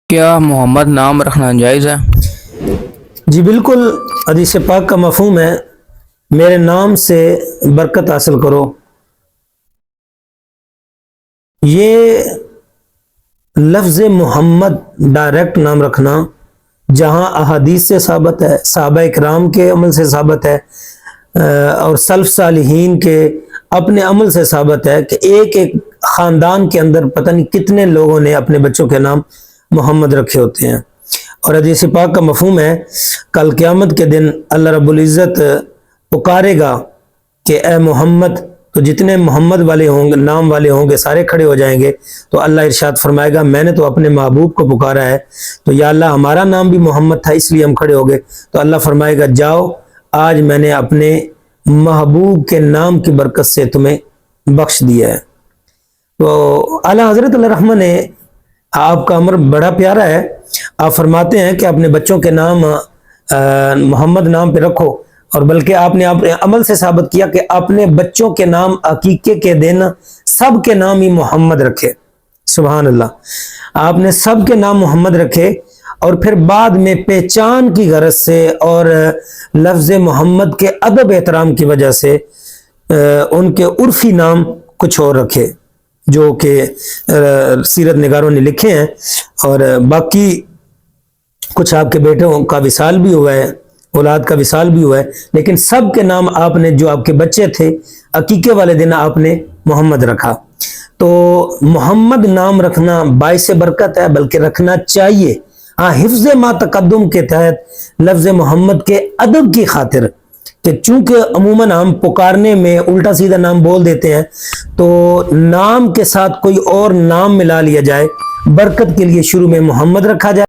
کیا محمد نام رکھنا جائز ہے؟ جی بالکل، حدیث پاک کا مفہوم ہے میرے نام سے برکت حاصل کرو۔ یہ لفظ محمد ڈائریکٹ نام رکھنا جہاں احادیث سے ثابت ہے، صحابہ اکرام کے عمل سے ثابت ہے اور سلف صالحین کے اپنے عمل سے ثابت ہے کہ ایک ایک خاندان کے اندر پتہ نہیں کتنے لوگوں نے اپنے بچوں کے نام محمد رکھے ہوتے ہیں۔ اور حدیث پاک کا مفہوم ہے کل قیامت کے دن اللہ رب العزت پکارے گا کہ اے محمد، تو جتنے محمد والے ہوں گے، نام والے ہوں گے، سارے کھڑے ہو جائیں گے۔ تو اللہ ارشاد فرمائے گا میں نے تو اپنے محبوب کو پکارا ہے، تو یا اللہ ہمارا نام بھی محمد تھا اس لیے ہم کھڑے ہو گئے۔ تو اللہ فرمائے گا جاؤ، آج میں نے اپنے محبوب کے نام کی برکت سے تمہیں بخش دیا ہے۔ تو اعلیٰ حضرت علیہ رحمہ نے آپ کا امر بڑا پیارا ہے، آپ فرماتے ہیں کہ اپنے بچوں کے نام محمد نام پہ رکھو، اور بلکہ آپ نے اپنے عمل سے ثابت کیا کہ اپنے بچوں کے نام عقیقے کے دن سب کے نام ہی محمد رکھے۔ سبحان اللہ، آپ نے سب کے نام محمد رکھے، اور پھر بعد میں پہچان کی غرض سے اور لفظ محمد کے ادب احترام کی وجہ سے ان کے عرفی نام کچھ اور رکھے جو کہ سیرت نگاروں نے لکھے ہیں، اور باقی کچھ آپ کے بیٹوں کا وصال بھی ہوا ہے، اولاد کا وصال بھی ہوا ہے، لیکن سب کے نام آپ نے، جو آپ کے بچے تھے، عقیقے والے دن آپ نے محمد رکھا۔ تو محمد نام رکھنا باعث برکت ہے، بلکہ رکھنا چاہیے۔ ہاں، حفظ ما تقدم کے تحت لفظ محمد کے ادب کی خاطر، کہ چونکہ عموماً ہم پکارنے میں الٹا سیدھا نام بول دیتے ہیں، تو نام کے ساتھ کوئی اور نام ملا لیا جائے، برکت کے لیے شروع میں محمد رکھا جائے۔